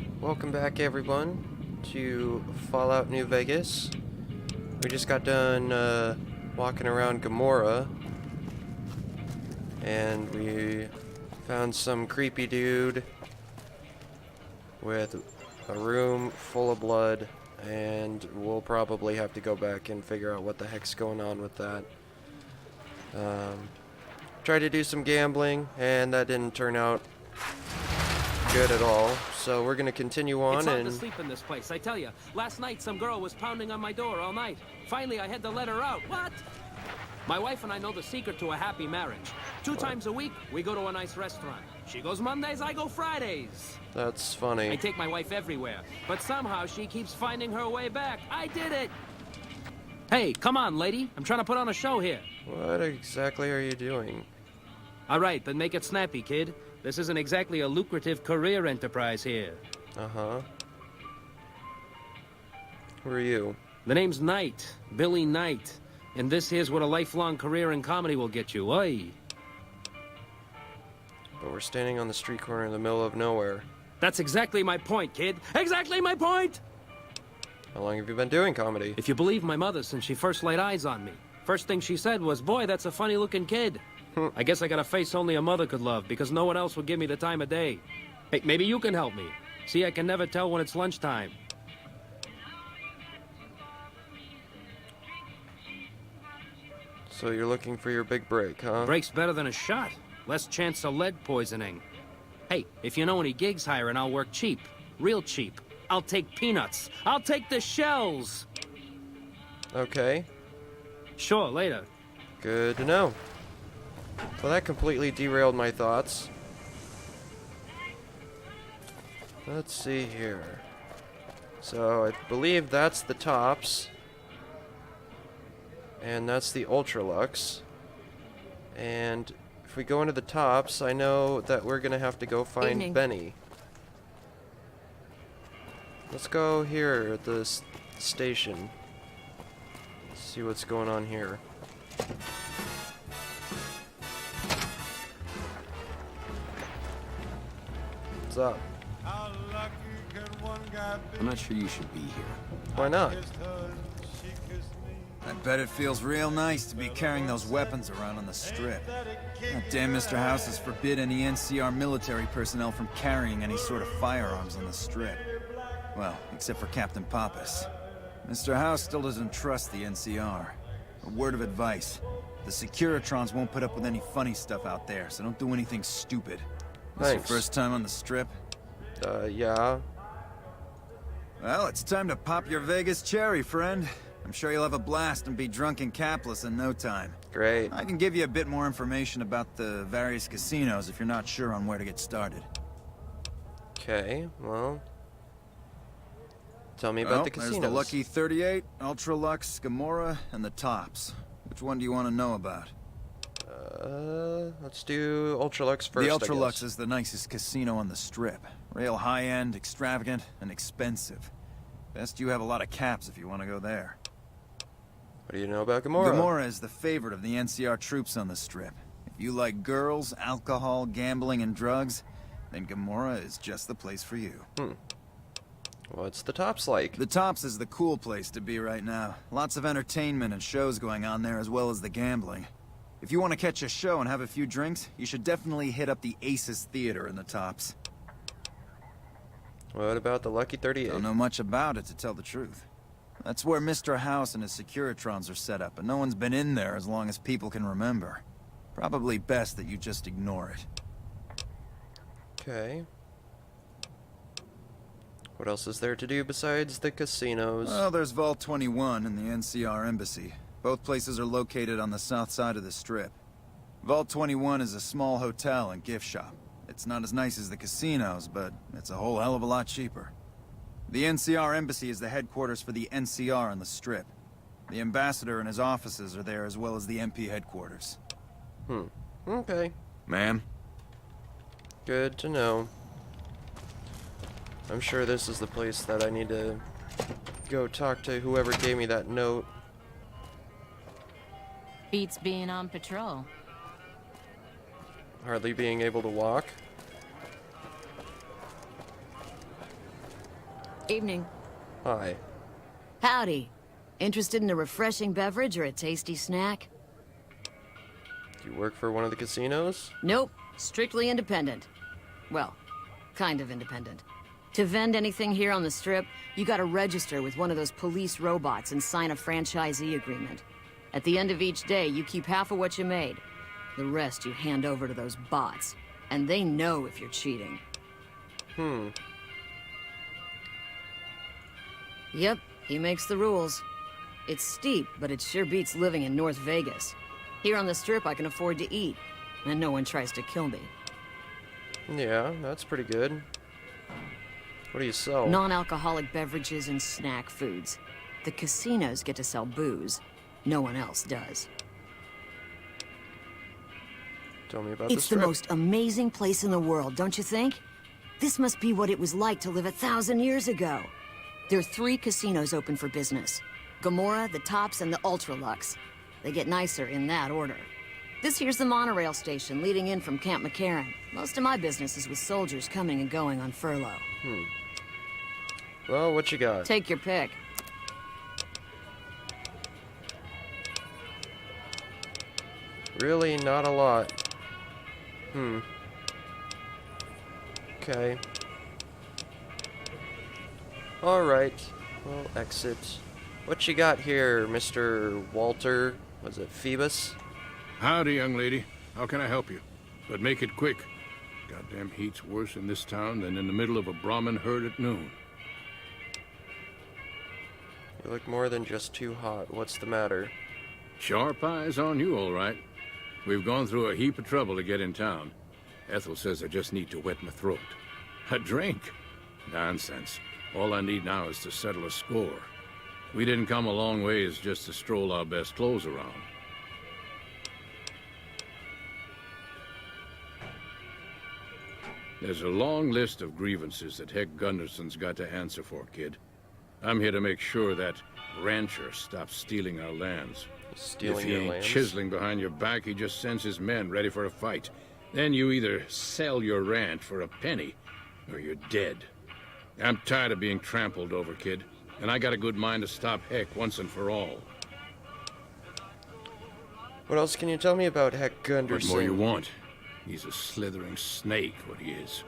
Alright, welcome back everyone to Fallout New Vegas. We just got done walking around Gomorrah, and we found some creepy dude with a room full of blood, and we'll probably have to go back and figure out what the heck's going on with that. Tried to do some gambling, and that didn't turn out good at all, so we're gonna continue on. It's hard to sleep in this place, I tell you. Last night, some girl was pounding on my door all night. Finally, I had to let her out. What? My wife and I know the secret to a happy marriage. 2 times a week, we go to a nice restaurant. She goes Mondays, I go Fridays. That's funny. I take my wife everywhere, but somehow she keeps finding her way back. I did it! Hey, come on, lady. I'm trying to put on a show here. What exactly are you doing? All right, then make it snappy, kid. This isn't exactly a lucrative career enterprise here. Uh-huh. Who are you? The name's Knight, Billy Knight. And this here's what a lifelong career in comedy will get you, oi. But we're standing on the street corner in the middle of nowhere. That's exactly my point, kid. Exactly my point! How long have you been doing comedy? If you believe my mother since she first laid eyes on me. First thing she said was, boy, that's a funny-looking kid. I guess I got a face only a mother could love, because no one else would give me the time of day. Hey, maybe you can help me. See, I can never tell when it's lunchtime. So you're looking for your big break, huh? Break's better than a shot. Less chance of lead poisoning. Hey, if you know any gigs hiring, I'll work cheap. Real cheap. I'll take peanuts. I'll take the shells. Okay. Sure, later. Good to know. Well, that completely derailed my thoughts. Let's see here. So, I believe that's the tops. And that's the Ultra-Luxe. And if we go into the tops, I know that we're gonna have to go find Benny. Let's go here at the station. See what's going on here. What's up? I'm not sure you should be here. Why not? I bet it feels real nice to be carrying those weapons around on the strip. That damn Mr. House has forbid any NCR military personnel from carrying any sort of firearms on the strip. Well, except for Captain Pappas. Mr. House still doesn't trust the NCR. A word of advice. The Securitrons won't put up with any funny stuff out there, so don't do anything stupid. This your first time on the strip? Yeah. Well, it's time to pop your Vegas cherry, friend. I'm sure you'll have a blast and be drunk and capless in no time. Great. I can give you a bit more information about the various casinos if you're not sure on where to get started. Okay, well... Tell me about the casinos. There's the Lucky 38, Ultra-Luxe, Gomorrah, and the Tops. Which one do you want to know about? Let's do Ultra-Luxe first, The Ultra-Luxe is the nicest casino on the strip. Real high-end, extravagant, and expensive. Best you have a lot of caps if you want to go there. What do you know about Gomorrah? Gomorrah is the favorite of the NCR troops on the strip. If you like girls, alcohol, gambling, and drugs, then Gomorrah is just the place for you. What's the Tops like? The Tops is the cool place to be right now. Lots of entertainment and shows going on there as well as the gambling. If you want to catch a show and have a few drinks, you should definitely hit up the Aces Theater in the Tops. What about the Lucky 38? Don't know much about it, to tell the truth. That's where Mr. House and his Securitrons are set up, and no one's been in there as long as people can remember. Probably best that you just ignore it. Okay. What else is there to do besides the casinos? Well, there's Vault 21 and the NCR Embassy. Both places are located on the south side of the strip. Vault 21 is a small hotel and gift shop. It's not as nice as the casinos, but it's a whole hell of a lot cheaper. The NCR Embassy is the headquarters for the NCR on the strip. The ambassador and his offices are there as well as the MP headquarters. Okay. Ma'am? Good to know. I'm sure this is the place that I need to go talk to whoever gave me that note. Beats being on patrol. Hardly being able to walk. Evening. Hi. Howdy. Interested in a refreshing beverage or a tasty snack? Do you work for one of the casinos? Nope. Strictly independent. Well, kind of independent. To vend anything here on the Strip, you gotta register with one of those police robots and sign a franchisee agreement. At the end of each day, you keep half of what you made. The rest you hand over to those bots. And they know if you're cheating. Yep, he makes the rules. It's steep, but it sure beats living in North Vegas. Here on the Strip, I can afford to eat, and no one tries to kill me. Yeah, that's pretty good. What do you sell? Non-alcoholic beverages and snack foods. The casinos get to sell booze. No one else does. Tell me about the It's the Strip. most amazing place in the world, don't you think? This must be what it was like to live 1,000 years ago. There are 3 casinos open for business. Gomorrah, the Tops, and the Ultra-Luxe. They get nicer in that order. This here's the monorail station leading in from Camp McCarran. Most of my business is with soldiers coming and going on furlough. Well, what you got? Take your pick. Really, not a lot. Okay. Alright. Well, exit. What you got here, Mr. Walter? Was it Phoebus? Howdy, young lady. How can I help you? But make it quick. Goddamn heat's worse in this town than in the middle of a Brahmin herd at noon. You look more than just too hot. What's the matter? Sharp eyes on you, all right. We've gone through a heap of trouble to get in town. Ethel says I just need to wet my throat. A drink? Nonsense. All I need now is to settle a score. We didn't come a long ways just to stroll our best clothes around. There's a long list of grievances that Heck Gunderson's got to answer for, kid. I'm here to make sure that rancher stops stealing our lands. Stealing If he your ain't lands? chiseling behind your back, he just sends his men ready for a fight. Then you either sell your ranch for a penny, or you're dead. I'm tired of being trampled over, kid. And I got a good mind to stop Heck once and for all. What else can you tell me about Heck What Gunderson? more you want? He's a slithering snake, what he is.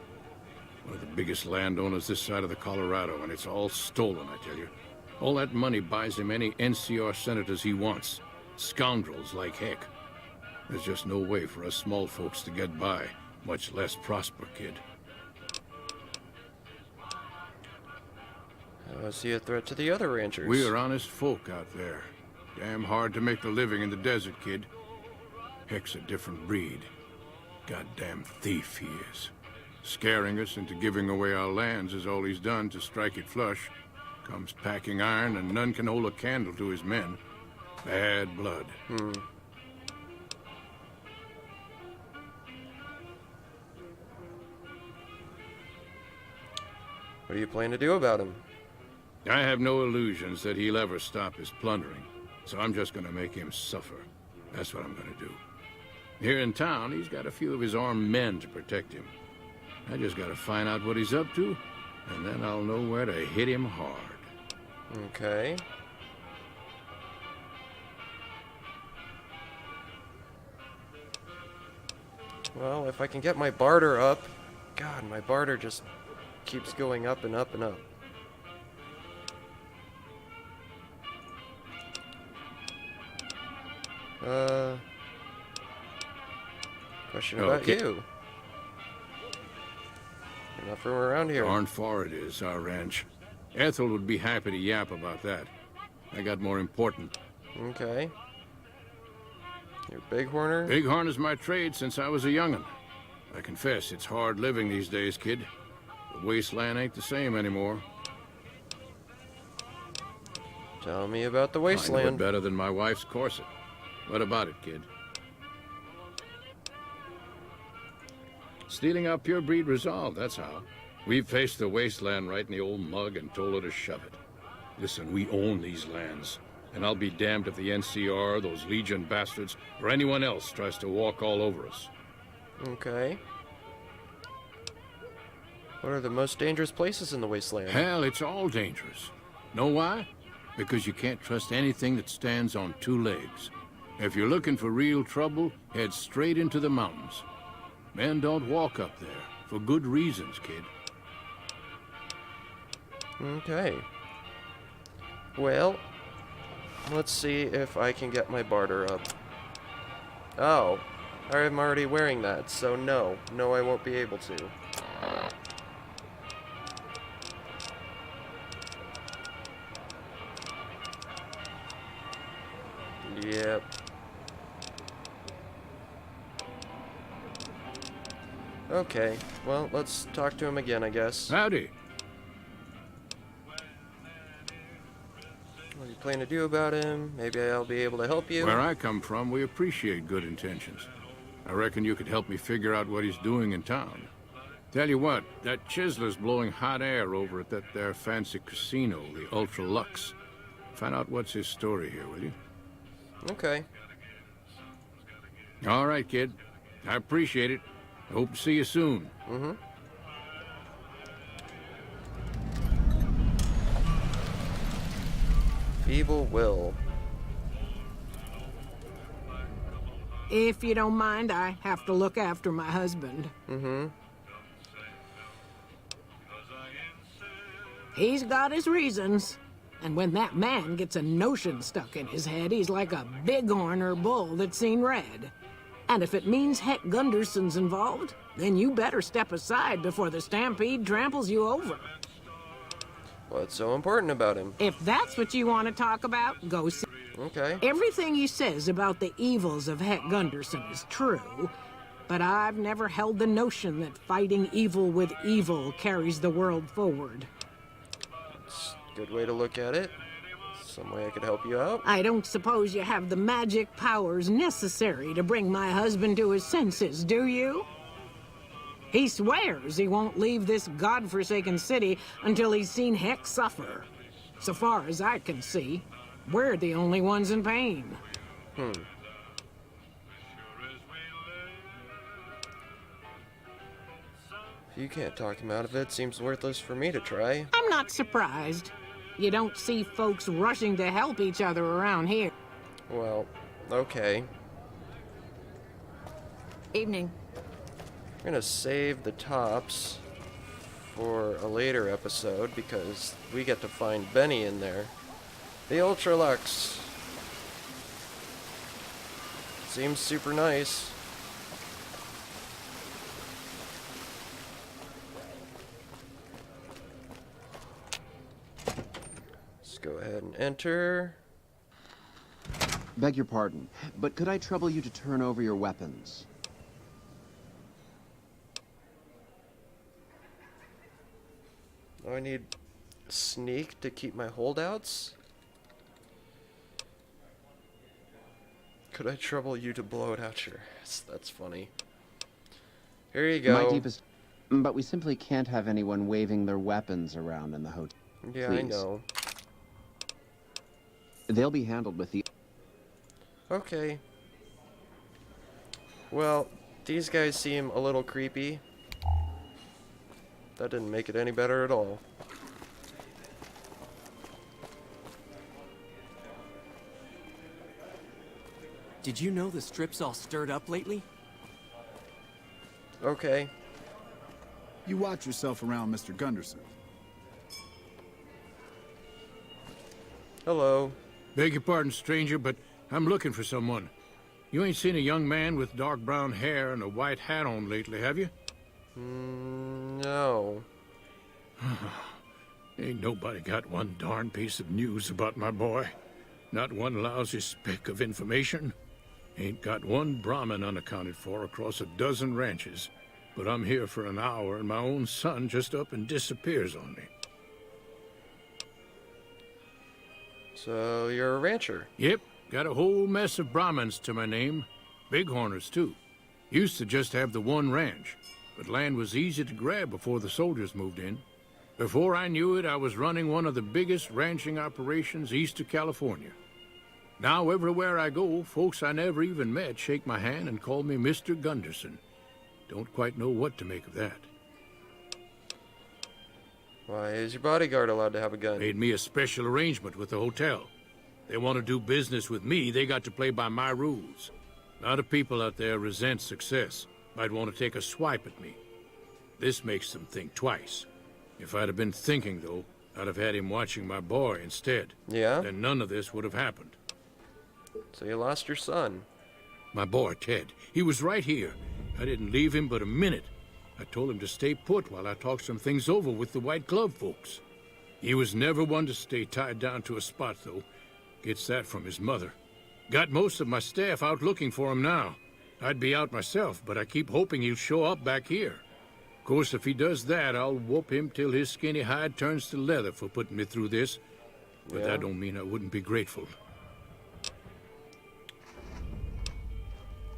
One of the biggest landowners this side of the Colorado, and it's all stolen, I tell you. All that money buys him any NCR senators he wants. Scoundrels like Heck. There's just no way for us small folks to get by, much less prosper, kid. Is he a threat to the other ranchers? We are honest folk out there. Damn hard to make the living in the desert, kid. Heck's a different breed. Goddamn thief he is. Scaring us into giving away our lands is all he's done to strike it flush. Comes packing iron and none can hold a candle to his men. Bad blood. What do you plan to do about him? I have no illusions that he'll ever stop his plundering, so I'm just gonna make him suffer. That's what I'm gonna do. Here in town, he's got a few of his armed men to protect him. I just gotta find out what he's up to, and then I'll know where to hit him hard. Okay. Well, if I can get my barter up... God, my barter just keeps going up and up and up. Question about Okay. you. You're not from around here. Darn far it is, our ranch. Ethel would be happy to yap about that. I got more important. Okay. You're a bighorner? Bighorn is my trade since I was a young'un. I confess, it's hard living these days, kid. The wasteland ain't the same anymore. Tell me about the I know it wasteland. better than my wife's corset. What about it, kid? Stealing our pure breed resolve, that's how. We've faced the wasteland right in the old mug and told her to shove it. Listen, we own these lands. And I'll be damned if the NCR, those Legion bastards, or anyone else tries to walk all over us. Okay. What are the most dangerous places in the wasteland? Hell, it's all dangerous. Know why? Because you can't trust anything that stands on two legs. If you're looking for real trouble, head straight into the mountains. Men don't walk up there, for good reasons, kid. Okay. Well, let's see if I can get my barter up. Oh, I'm already wearing that, so no. No, I won't be able to. Yep. Okay, well, let's talk to him again, I guess. Howdy. What are you planning to do about him? Maybe I'll be able to help you. Where I come from, we appreciate good intentions. I reckon you could help me figure out what he's doing in town. Tell you what, that chiseler's blowing hot air over at that there fancy casino, the Ultra-Luxe. Find out what's his story here, will you? Okay. All right, kid. I appreciate it. I hope to see you soon. Mm-hmm. Feeble will. If you don't mind, I have to look after my husband. Mm-hmm. He's got his reasons. And when that man gets a notion stuck in his head, he's like a bighorn or bull that's seen red. And if it means Heck Gunderson's involved, then you better step aside before the stampede tramples you over. What's so important about him? If that's what you want to talk about, go see. Okay. Everything he says about the evils of Heck Gunderson is true, but I've never held the notion that fighting evil with evil carries the world forward. It's a good way to look at it. Some way I could help you out. I don't suppose you have the magic powers necessary to bring my husband to his senses, do you? He swears he won't leave this godforsaken city until he's seen Heck suffer. So far as I can see, we're the only ones in pain. If you can't talk him out of it, seems worthless for me to try. I'm not surprised. You don't see folks rushing to help each other around here. Well, okay. Evening. We're gonna save the tops for a later episode because we get to find Benny in there. The Ultra-Luxe. Seems super nice. Let's go ahead and enter. Beg your pardon, but could I trouble you to turn over your weapons? Oh, I need sneak to keep my holdouts? Could I trouble you to blow it out your ass? That's funny. Here you go. My deepest... But we simply can't have anyone waving their weapons around in the hotel. Yeah, Please. I know. They'll be handled with the... Okay. Well, these guys seem a little creepy. That didn't make it any better at all. Did you know the strip's all stirred up lately? Okay. You watch yourself around Mr. Gunderson. Hello. Beg your pardon, stranger, but I'm looking for someone. You ain't seen a young man with dark brown hair and a white hat on lately, have you? No. Ain't nobody got one darn piece of news about my boy. Not one lousy speck of information. Ain't got one Brahmin unaccounted for across a dozen ranches. But I'm here for an hour and my own son just up and disappears on me. So, you're a rancher? Yep, got a whole mess of Brahmins to my name. Bighorners, too. Used to just have the one ranch, but land was easy to grab before the soldiers moved in. Before I knew it, I was running one of the biggest ranching operations east of California. Now, everywhere I go, folks I never even met shake my hand and call me Mr. Gunderson. Don't quite know what to make of that. Why is your bodyguard allowed to have a gun? Made me a special arrangement with the hotel. They want to do business with me, they got to play by my rules. A lot of people out there resent success. Might want to take a swipe at me. This makes them think twice. If I'd have been thinking, though, I'd have had him watching my boy instead. Yeah? Then none of this would have happened. So you lost your son. My boy, Ted, he was right here. I didn't leave him but a minute. I told him to stay put while I talked some things over with the White Glove folks. He was never one to stay tied down to a spot, though. Gets that from his mother. Got most of my staff out looking for him now. I'd be out myself, but I keep hoping he'll show up back here. Of course, if he does that, I'll whoop him till his skinny hide turns to leather for putting me through this. But Yeah. that don't mean I wouldn't be grateful.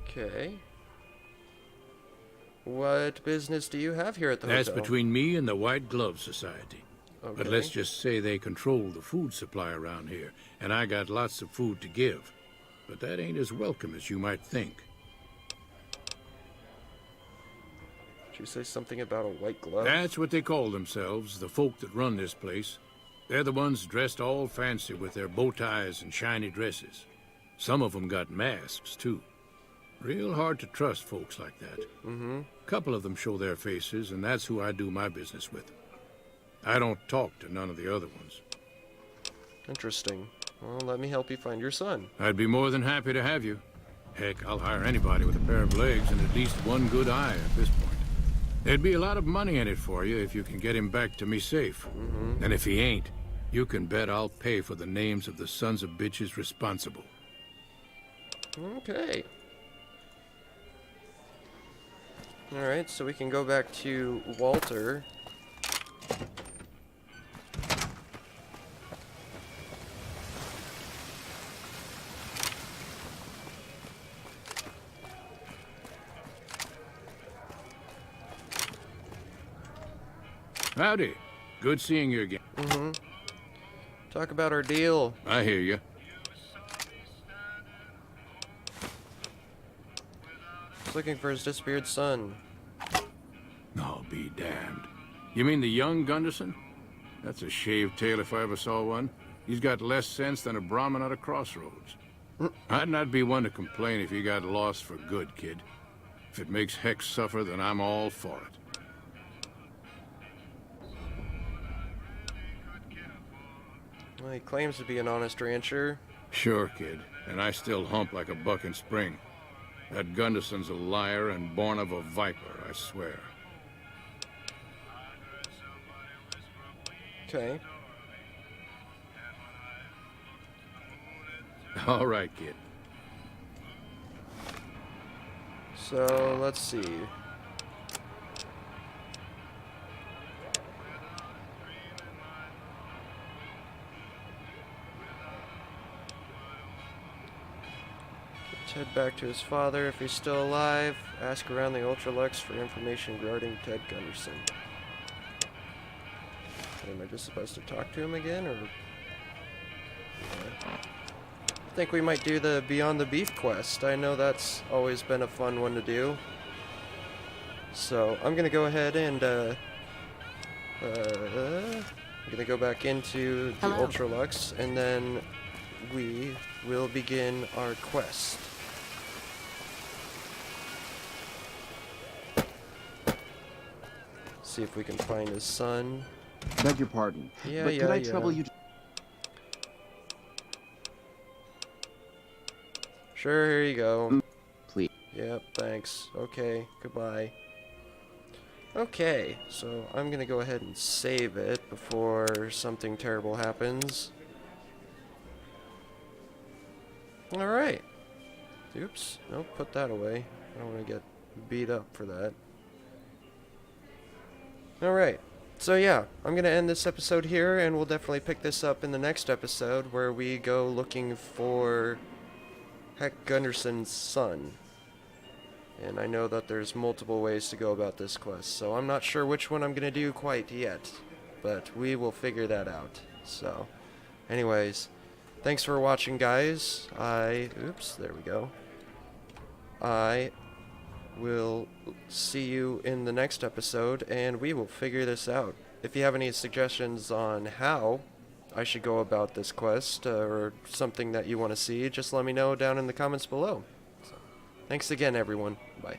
Okay. What business do you have here at the That's hotel? between me and the White Glove Society. Okay. But let's just say they control the food supply around here, and I got lots of food to give. But that ain't as welcome as you might think. Did you say something about a white glove? That's what they call themselves, the folk that run this place. They're the ones dressed all fancy with their bow ties and shiny dresses. Some of them got masks, too. Real hard to trust folks like that. Mm-hmm. A couple of them show their faces, and that's who I do my business with. I don't talk to none of the other ones. Interesting. Well, let me help you find your son. I'd be more than happy to have you. Heck, I'll hire anybody with a pair of legs and at least one good eye at this point. There'd be a lot of money in it for you if you can get him back to me safe. And if he ain't, you can bet I'll pay for the names of the sons of bitches responsible. Okay. Alright, so we can go back to Walter. Howdy. Good seeing you again. Talk about our deal. I hear you. He's looking for his disappeared son. I'll be damned. You mean the young Gunderson? That's a shaved tail if I ever saw one. He's got less sense than a Brahmin at a crossroads. I'd not be one to complain if he got lost for good, kid. If it makes Hex suffer, then I'm all for it. Well, he claims to be an honest rancher. Sure, kid. And I still hump like a buck in spring. That Gunderson's a liar and born of a viper, I swear. Okay. All right, kid. So, let's see. Ted back to his father if he's still alive. Ask around the Ultra-Luxe for information regarding Ted Gunderson. Am I just supposed to talk to him again, or? Yeah. I think we might do the Beyond the Beef quest. I know that's always been a fun one to do. So I'm gonna go ahead and I'm gonna go back into the Hello. Ultra-Luxe, and then we will begin our quest. See if we can find his son. Beg your pardon. Yeah, but yeah, could I yeah. trouble you to... Sure, here you go. Please. Yep, thanks. Okay, goodbye. Okay, so I'm gonna go ahead and save it before something terrible happens. Alright. Oops. Nope, put that away. I don't want to get beat up for that. Alright. So yeah, I'm gonna end this episode here, and we'll definitely pick this up in the next episode where we go looking for Heck Gunderson's son. And I know that there's multiple ways to go about this quest, so I'm not sure which one I'm gonna do quite yet, but we will figure that out. So, anyways, thanks for watching, guys. Oops, there we go. I will see you in the next episode, and we will figure this out. if you have any suggestions on how I should go about this quest, or something that you want to see, just let me know down in the comments below. So, thanks again, everyone. Bye.